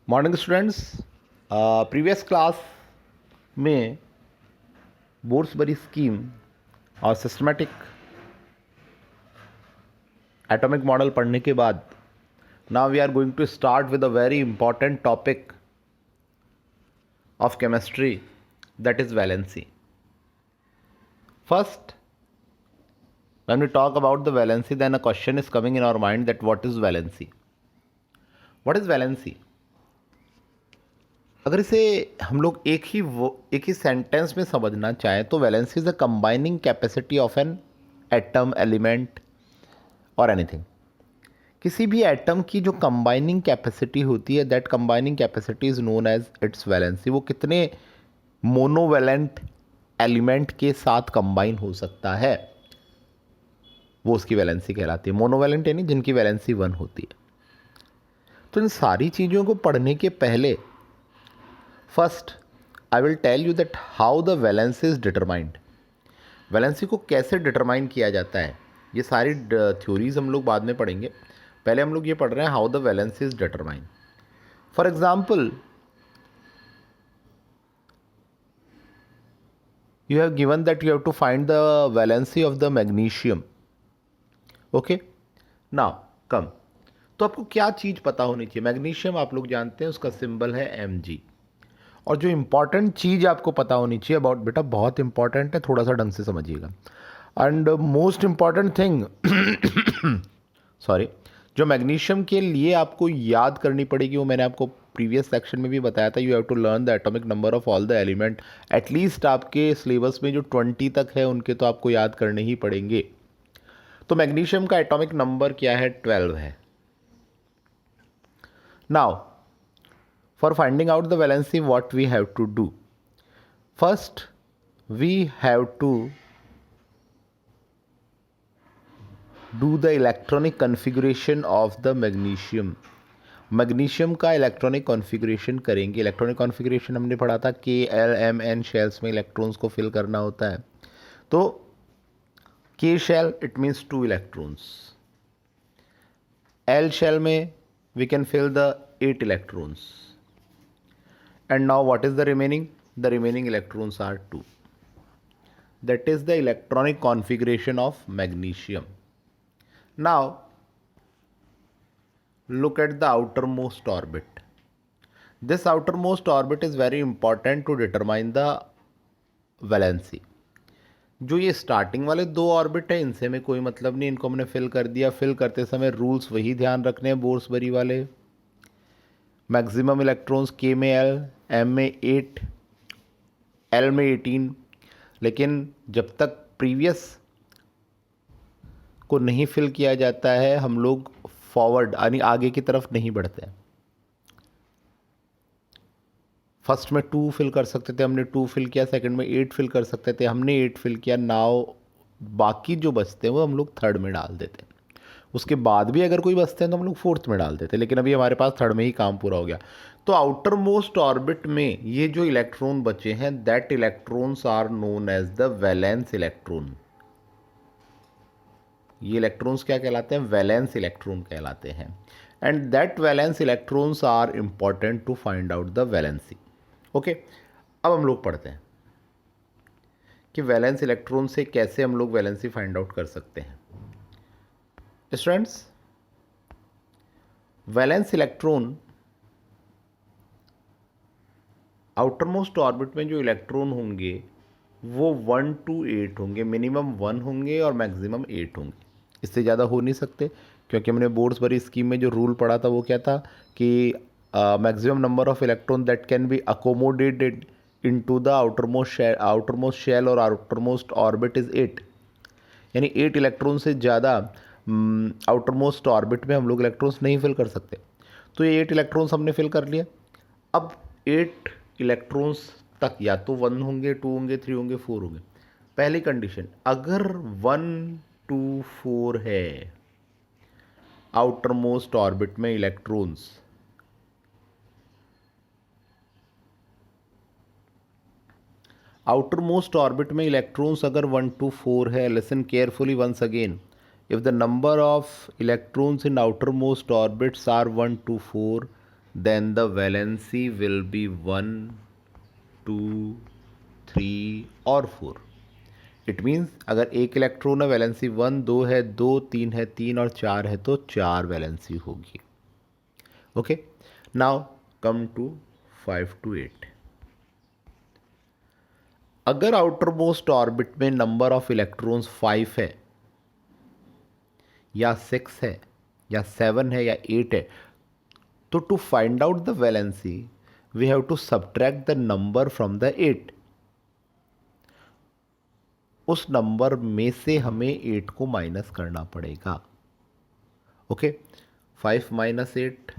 Morning students, previous class में Bohr Bury scheme और systematic atomic model पढ़ने के बाद now we are going to start with a very important topic of chemistry, that is valency. First, when we talk about the valency, then a question is coming in our mind that what is valency? What is valency? अगर इसे हम लोग एक ही sentence में समझना चाहें तो valency is a combining capacity of an atom, element और एनीथिंग. किसी भी एटम की जो कंबाइनिंग कैपेसिटी होती है, that combining capacity is known as its valency. वो कितने मोनोवैलेंट एलिमेंट के साथ कंबाइन हो सकता है, वो उसकी वैलेंसी कहलाती है. मोनोवैलेंट यानी जिनकी वैलेंसी 1 होती है. तो इन सारी चीज़ों को पढ़ने के पहले first I will tell you that how the valency is determined. Valency को कैसे डिटरमाइन किया जाता है, ये सारी थ्योरीज हम लोग बाद में पढ़ेंगे. पहले हम लोग ये पढ़ रहे हैं how the valency is determined. For example, you have given that you have to find the valency of the magnesium. Okay, now come. तो आपको क्या चीज़ पता होनी चाहिए. मैग्नीशियम आप लोग जानते हैं, उसका सिंबल है Mg. और जो इम्पॉर्टेंट चीज़ आपको पता होनी चाहिए अबाउट, बेटा बहुत इंपॉर्टेंट है, थोड़ा सा ढंग से समझिएगा. And most important thing sorry, जो मैग्नीशियम के लिए आपको याद करनी पड़ेगी, वो मैंने आपको प्रीवियस सेक्शन में भी बताया था. You have to learn the atomic number of all the element. At least आपके सिलेबस में जो 20 तक है उनके तो आपको याद करने ही पड़ेंगे. तो मैग्नीशियम का एटॉमिक नंबर क्या है? 12 है. Now for finding out the valency what we have to do, first we have to do the electronic configuration of the magnesium. Magnesium का इलेक्ट्रॉनिक कॉन्फ़िगरेशन करेंगे. इलेक्ट्रॉनिक कॉन्फ़िगरेशन हमने पढ़ा था, K, L, M, N shells में electrons को fill करना होता है. तो K shell it means 2 electrons. L shell में we can fill the 8 electrons. And now what is the remaining? The remaining electrons are 2. That is the electronic configuration of magnesium. Now look at the outermost orbit. This outermost orbit is very important to determine the valency. जो ये starting वाले 2 orbit है, इनसे में कोई मतलब नहीं, इनको हमने फिल कर दिया. फिल करते समय रूल्स वही ध्यान रखने हैं बोर्ड्सबरी वाले. मैक्सिमम इलेक्ट्रॉन्स K में L, M में 8, L में 18. लेकिन जब तक प्रीवियस को नहीं फिल किया जाता है, हम लोग फॉरवर्ड यानी आगे की तरफ नहीं बढ़ते हैं. फर्स्ट में 2 फिल कर सकते थे, हमने 2 फिल किया. सेकंड में 8 फिल कर सकते थे, हमने 8 फिल किया. नाउ बाकी जो बचते हैं वो हम लोग थर्ड में डाल देते हैं. उसके बाद भी अगर कोई बचते हैं तो हम लोग फोर्थ में डाल देते हैं, लेकिन अभी हमारे पास थर्ड में ही काम पूरा हो गया. तो आउटर मोस्ट ऑर्बिट में ये जो इलेक्ट्रॉन बचे हैं, that electrons are known as the valence electron. ये इलेक्ट्रॉन्स क्या कहलाते हैं? वैलेंस इलेक्ट्रॉन कहलाते हैं. And that valence electrons are important to find out the valency. Okay, अब हम लोग पढ़ते हैं कि वैलेंस इलेक्ट्रॉन से कैसे हम लोग वैलेंसी फाइंड आउट कर सकते हैं. Students, valence electron outer most orbit में जो इलेक्ट्रॉन होंगे वो 1 to 8 होंगे. मिनिमम 1 होंगे और मैक्सिमम 8 होंगे. इससे ज़्यादा हो नहीं सकते, क्योंकि हमने बोर्ड्सबरी स्कीम में जो रूल पढ़ा था वो क्या था कि maximum number of electron that can be accommodated into the outermost shell और आउटरमोस्ट ऑर्बिट इज़ 8. यानी 8 इलेक्ट्रॉन से ज़्यादा आउटरमोस्ट ऑर्बिट में हम लोग इलेक्ट्रॉन्स नहीं फिल कर सकते. तो ये 8 इलेक्ट्रॉन्स हमने फिल कर लिया. अब 8 इलेक्ट्रॉन्स तक या तो 1 होंगे, 2 होंगे, 3 होंगे, 4 होंगे. पहली कंडीशन, अगर 1 to 4 है आउटर मोस्ट ऑर्बिट में इलेक्ट्रॉन्स, आउटर मोस्ट ऑर्बिट में इलेक्ट्रॉन्स अगर 1 to 4 है, listen carefully once again. If the number of electrons in outer most orbits are 1 to 4, then the valency will be 1, 2, 3 और 4. It means अगर एक electron है valency 1, 2 है, 2, 3 है, 3 और 4 है तो 4 वैलेंसी होगी. Okay, now come to 5 to 8. अगर आउटर मोस्ट ऑर्बिट में नंबर ऑफ इलेक्ट्रॉन्स 5 है या 6 है या 7 है या 8 है, तो to find out the valency we have to subtract the number from the 8. उस नंबर में से हमें 8 को माइनस करना पड़ेगा. Okay, 5 minus 8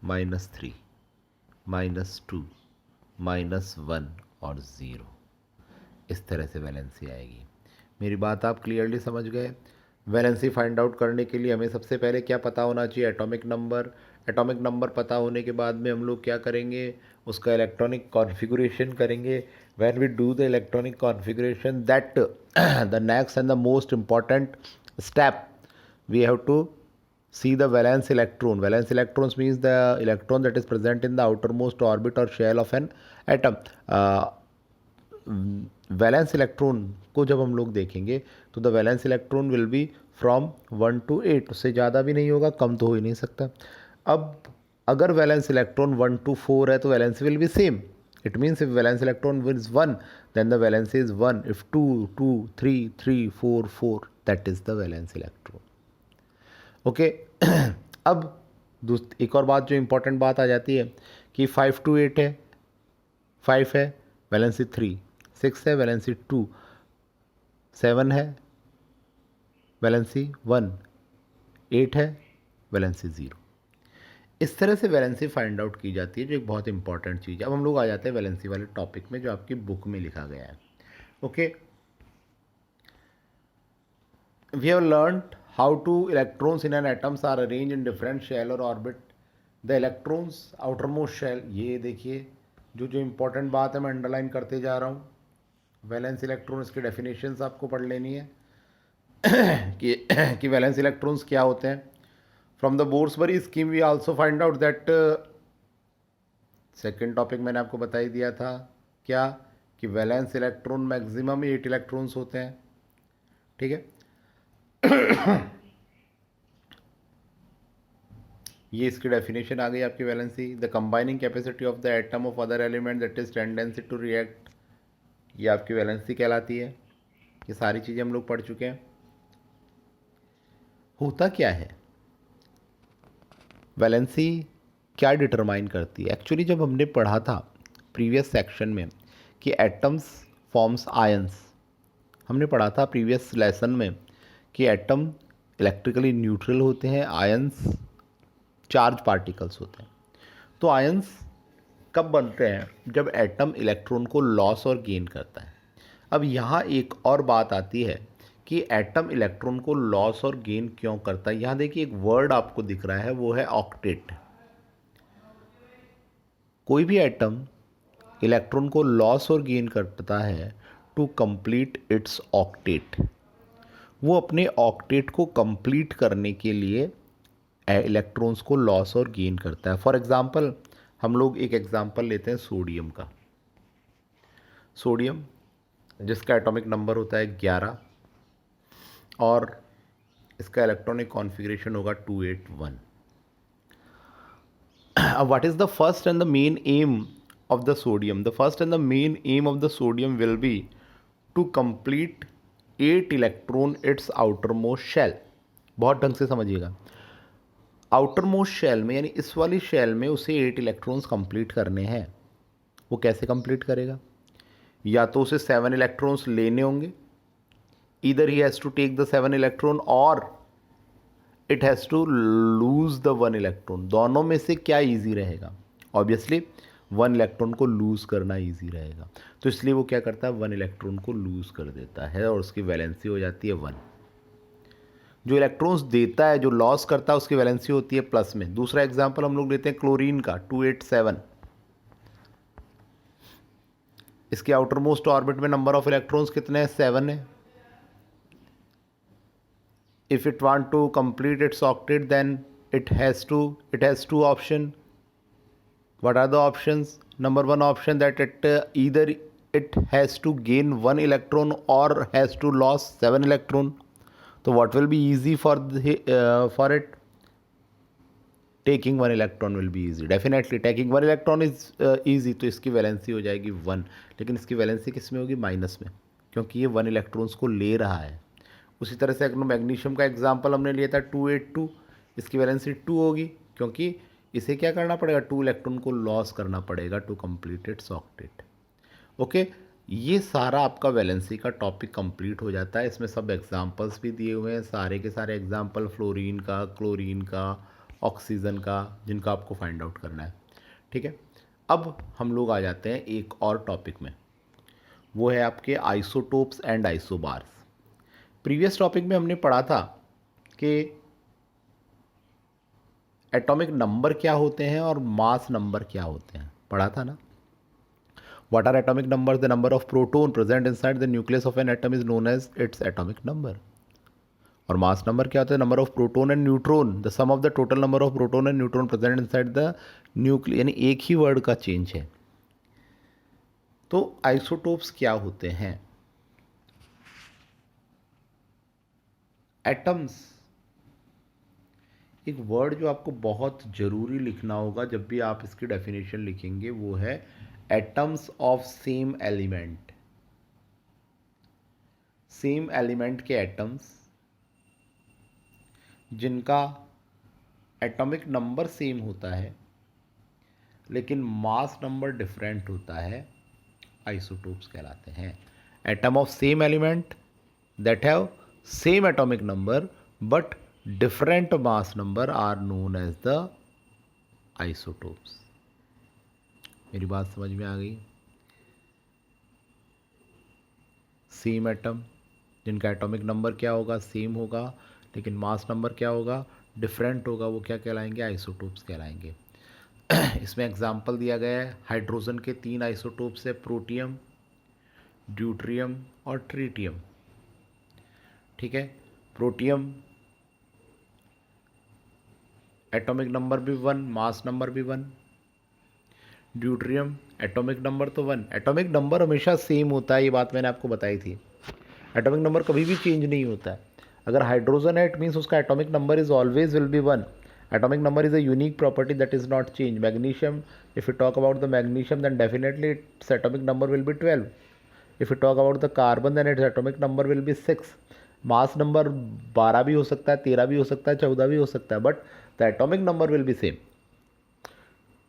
minus 3 minus 2 minus 1 और 0. इस तरह से वैलेंसी आएगी. मेरी बात आप क्लियरली समझ गए. वैलेंसी फाइंड आउट करने के लिए हमें सबसे पहले क्या पता होना चाहिए? Atomic number. एटॉमिक नंबर पता होने के बाद में हम लोग क्या करेंगे? उसका इलेक्ट्रॉनिक कॉन्फ़िगरेशन करेंगे. When we do the electronic configuration, that the next and the most important step, we have to see the valence electron. Valence electrons means the electron that is present in the outermost orbit or shell of an atom. Valence electron को जब हम लोग देखेंगे तो the valence electron will be from 1 to 8. उससे ज़्यादा भी नहीं होगा, कम तो हो ही नहीं सकता. अब अगर वैलेंस इलेक्ट्रॉन 1 to 4 है तो valency will be same. It means if valence electron is 1 then the valency is 1. If 2, 2, 3, 3, 4, 4, that is the valence electron. Okay, अब एक और बात जो इम्पोर्टेंट बात आ जाती है कि 5 to 8 है, 5 है वैलेंसी 3, 6 है वैलेंसी 2, 7 है वैलेंसी 1, 8 है वैलेंसी 0. इस तरह से वैलेंसी फाइंड आउट की जाती है, जो एक बहुत इंपॉर्टेंट चीज़ है. अब हम लोग आ जाते हैं वैलेंसी वाले टॉपिक में जो आपकी बुक में लिखा गया है. Okay, we have learned how to electrons in an atoms are arranged in different shell or orbit. The electrons outermost shell, ये देखिए जो जो इम्पोर्टेंट बात है मैं अंडरलाइन करते जा रहा हूँ. वैलेंस इलेक्ट्रॉन्स की डेफिनेशंस आपको पढ़ लेनी है कि वैलेंस इलेक्ट्रॉन्स क्या होते हैं. From the Bohr Bury scheme we also find out that, second topic मैंने आपको बता ही दिया था क्या, कि वैलेंस इलेक्ट्रॉन मैक्सिमम 8 इलेक्ट्रॉन्स होते हैं. ठीक है, ये इसकी डेफिनेशन आ गई आपकी valency. The combining capacity of the atom of other element that is tendency to react, ये आपकी वैलेंसी कहलाती है. ये सारी चीज़ें हम लोग पढ़ चुके हैं. होता क्या है, वैलेंसी क्या डिटरमाइन करती है? एक्चुअली जब हमने पढ़ा था प्रीवियस सेक्शन में कि एटम्स फॉर्म्स आयंस, हमने पढ़ा था प्रीवियस लेसन में कि एटम इलेक्ट्रिकली न्यूट्रल होते हैं, आयंस चार्ज पार्टिकल्स होते हैं. तो आयंस कब बनते हैं? जब एटम इलेक्ट्रॉन को लॉस और गेन करता है. अब यहाँ एक और बात आती है कि एटम इलेक्ट्रॉन को लॉस और गेन क्यों करता है. यहाँ देखिए एक वर्ड आपको दिख रहा है, वो है ऑक्टेट. कोई भी एटम इलेक्ट्रॉन को लॉस और गेन करता है टू कंप्लीट इट्स ऑक्टेट. वो अपने ऑक्टेट को कंप्लीट करने के लिए इलेक्ट्रॉन्स को लॉस और गेन करता है. फॉर एग्जांपल हम लोग एक एग्जांपल लेते हैं सोडियम का. सोडियम जिसका एटॉमिक नंबर होता है 11 और इसका इलेक्ट्रॉनिक कॉन्फ़िगरेशन होगा 281. What is the first and the main aim of the sodium? The first and the main aim of the sodium will be to complete 8 electron its outer most shell. बहुत ढंग से समझिएगा. Outer most shell में यानी इस वाली shell में उसे 8 इलेक्ट्रॉन्स कंप्लीट करने हैं. वो कैसे कंप्लीट करेगा? या तो उसे 7 इलेक्ट्रॉन्स लेने होंगे, either he has to take the 7 electron और it has to lose the 1 electron. दोनों में से क्या ईजी रहेगा? ऑब्वियसली 1 इलेक्ट्रॉन को लूज़ करना ईजी रहेगा. तो इसलिए वो क्या करता है, 1 इलेक्ट्रॉन को लूज़ कर देता है और उसकी वैलेंसी हो जाती है 1. जो इलेक्ट्रॉन्स देता है, जो लॉस करता है, उसकी वैलेंसी होती है प्लस में. दूसरा एग्जांपल हम लोग लेते हैं क्लोरीन का 287. इसके आउटर मोस्ट ऑर्बिट में नंबर ऑफ इलेक्ट्रॉन्स कितने हैं? 7 है. If it want to complete its octet then it has two option. What are the options? Number one option that it either it has to gain one electron or has to lose 7 electron. So what will be easy for it? Taking 1 electron will be easy, definitely taking 1 electron is easy, तो इसकी valency हो जाएगी 1, लेकिन इसकी valency किस में होगी? Minus में, क्योंकि ये 1 इलेक्ट्रॉन्स को ले रहा है। उसी तरह से अगर मैग्नीशियम का एग्जांपल हमने लिया था 282, इसकी वैलेंसी 2 होगी, क्योंकि इसे क्या करना पड़ेगा? 2 इलेक्ट्रॉन को लॉस करना पड़ेगा to complete its octet. Okay, ये सारा आपका वैलेंसी का टॉपिक कंप्लीट हो जाता है। इसमें सब एग्जांपल्स भी दिए हुए हैं, सारे के सारे एग्जांपल फ्लोरीन का, क्लोरीन का, ऑक्सीजन का, जिनका आपको फाइंड आउट करना है। ठीक है, अब हम लोग आ जाते हैं एक और टॉपिक में, वो है आपके isotopes and isobars. Previous topic में हमने पढ़ा था कि एटॉमिक नंबर क्या होते हैं और मास नंबर क्या होते हैं, पढ़ा था ना। What are atomic numbers? The number of proton present inside the nucleus of an atom is known as its atomic number. और मास नंबर क्या होता है? Number of proton and neutron, the sum of the total number of proton and neutron present inside the nucleus, यानी एक ही word का change है। तो isotopes क्या होते हैं? एटम्स, एक वर्ड जो आपको बहुत ज़रूरी लिखना होगा जब भी आप इसकी डेफिनेशन लिखेंगे, वो है atoms of same element. Same element के एटम्स जिनका एटॉमिक नंबर सेम होता है लेकिन मास नंबर डिफरेंट होता है, आइसोटोप्स कहलाते हैं। Atom of same element that have same atomic number but different mass number are known as the isotopes. मेरी बात समझ में आ गई? सेम एटम जिनका एटॉमिक नंबर क्या होगा? सेम होगा, लेकिन मास नंबर क्या होगा? डिफरेंट होगा, वो क्या कहलाएंगे? आइसोटोप्स कहलाएंगे। इसमें एग्जांपल दिया गया है, हाइड्रोजन के 3 आइसोटोप्स है, प्रोटियम, ड्यूट्रियम और ट्रीटियम। ठीक है, प्रोटियम एटॉमिक नंबर भी 1, मास नंबर भी 1। ड्यूट्रियम एटॉमिक नंबर तो 1, एटॉमिक नंबर हमेशा सेम होता है, ये बात मैंने आपको बताई थी। एटॉमिक नंबर कभी भी चेंज नहीं होता है। अगर हाइड्रोजन है, इट मीन्स उसका atomic number is always will be 1। Atomic number is a unique property that is not change. Magnesium, if you talk about the magnesium then definitely its atomic number will be 12। If you talk about the carbon then its atomic number will be 6। Mass number 12 भी हो सकता है, 13 भी हो सकता है, 14 भी हो सकता है, but the atomic number will be same.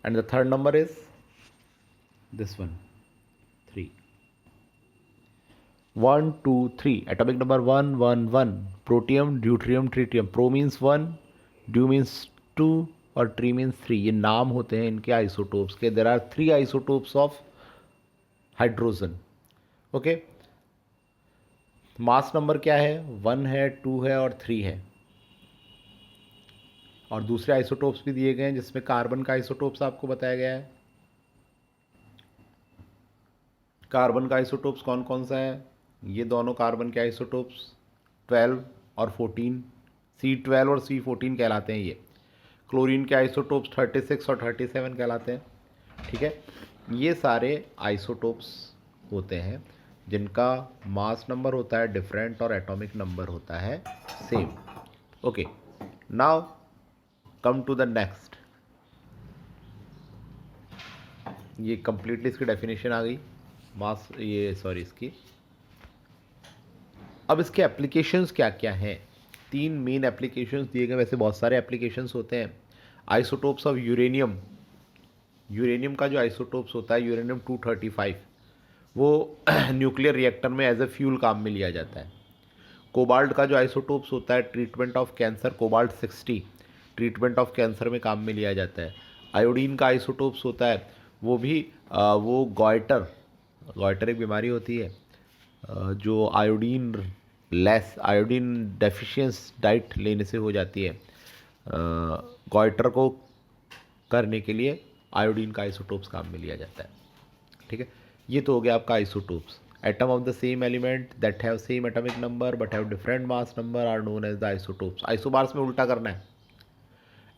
And the third number is this one, 3, 1 2 3, atomic number 1 1 1, protium, deuterium, tritium। pro means 1, du means 2 और ट्री means 3। ये नाम होते हैं इनके आइसोटोप्स के। There are 3 isotopes of hydrogen. Okay, mass number क्या है? 1 है, 2 है और 3 है। और दूसरे आइसोटोप्स भी दिए गए हैं, जिसमें कार्बन का आइसोटोप्स आपको बताया गया है। कार्बन का आइसोटोप्स कौन कौन सा है? ये दोनों कार्बन के आइसोटोप्स 12 और 14, C12 और C14 कहलाते हैं ये। क्लोरीन के आइसोटोप्स 36 और 37 कहलाते हैं। ठीक है, ये सारे आइसोटोप्स होते हैं जिनका मास नंबर होता है डिफरेंट और एटॉमिक नंबर होता है same. Okay, now come to the next. ये कंप्लीटली इसकी डेफिनेशन आ गई मास, ये सॉरी इसकी। अब इसके एप्लीकेशंस क्या क्या हैं? 3 मेन एप्लीकेशंस दिए गए, वैसे बहुत सारे एप्लीकेशंस होते हैं। आइसोटोप्स ऑफ यूरेनियम, यूरेनियम का जो आइसोटोप्स होता है यूरेनियम 235, वो न्यूक्लियर रिएक्टर में एज ए फ्यूल काम में लिया जाता है। कोबाल्ट का जो आइसोटोप्स होता है treatment of cancer, cobalt 60 treatment of cancer में काम में लिया जाता है। आयोडीन का आइसोटोप्स होता है, वो भी वो गॉइटर एक बीमारी होती है जो आयोडीन डेफिशिएंस डाइट लेने से हो जाती है। गॉइटर को करने के लिए आयोडीन का आइसोटोप्स काम में लिया जाता है। ठीक है, ये तो हो गया आपका isotopes. Atom of the same element that have same atomic number but have different mass number are known as the isotopes. Isobars में उल्टा करना है।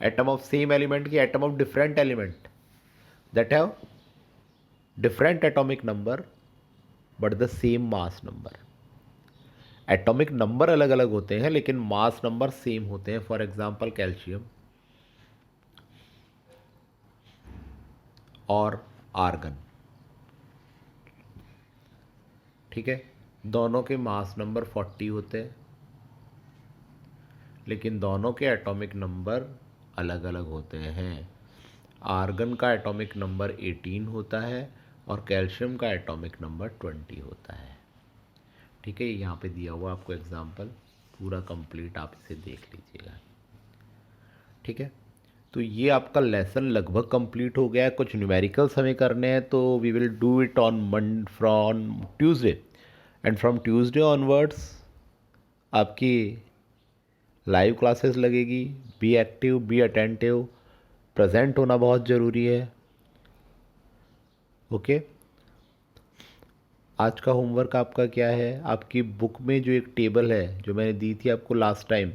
एटम ऑफ सेम एलिमेंट की atom of different element that have different atomic number but the same mass number. Atomic number अलग अलग होते हैं लेकिन मास नंबर सेम होते हैं। फॉर एग्जांपल कैल्शियम और आर्गन, ठीक है, दोनों के मास नंबर 40 होते हैं लेकिन दोनों के एटॉमिक नंबर अलग अलग होते हैं। आर्गन का एटॉमिक नंबर 18 होता है और कैल्शियम का एटॉमिक नंबर 20 होता है। ठीक है, यहाँ पे दिया हुआ आपको एग्जांपल, पूरा कंप्लीट आप इसे देख लीजिएगा। ठीक है, तो ये आपका लेसन लगभग कंप्लीट हो गया है। कुछ न्यूमेरिकल्स हमें करने हैं तो we will do it on from Tuesday, and from Tuesday onwards आपकी लाइव क्लासेस लगेगी। Be active, be attentive, present होना बहुत ज़रूरी है। ओके, आज का होमवर्क आपका क्या है? आपकी बुक में जो एक टेबल है जो मैंने दी थी आपको लास्ट टाइम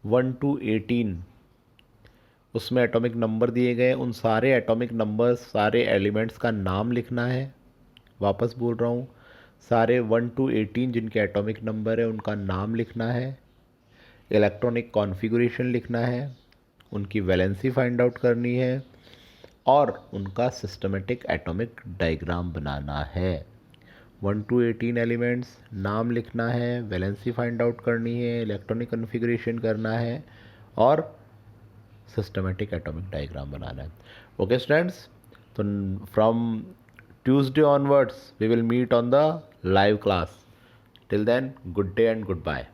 1 to 18, उसमें एटॉमिक नंबर दिए गए। उन सारे एटॉमिक नंबर्स, सारे एलिमेंट्स का नाम लिखना है। वापस बोल रहा हूँ, सारे 1 to 18 जिनके एटॉमिक नंबर है उनका नाम लिखना है, इलेक्ट्रॉनिक कॉन्फ़िगरेशन लिखना है, उनकी वैलेंसी फाइंड आउट करनी है और उनका सिस्टमेटिक एटॉमिक डायग्राम बनाना है। 1 to 18 एलिमेंट्स, नाम लिखना है, वैलेंसी फाइंड आउट करनी है, इलेक्ट्रॉनिक कॉन्फ़िगरेशन करना है और सिस्टमेटिक एटॉमिक डायग्राम बनाना है। ओके स्टूडेंट्स, तो from Tuesday onwards we will meet on the live class. Till then, good day and good bye.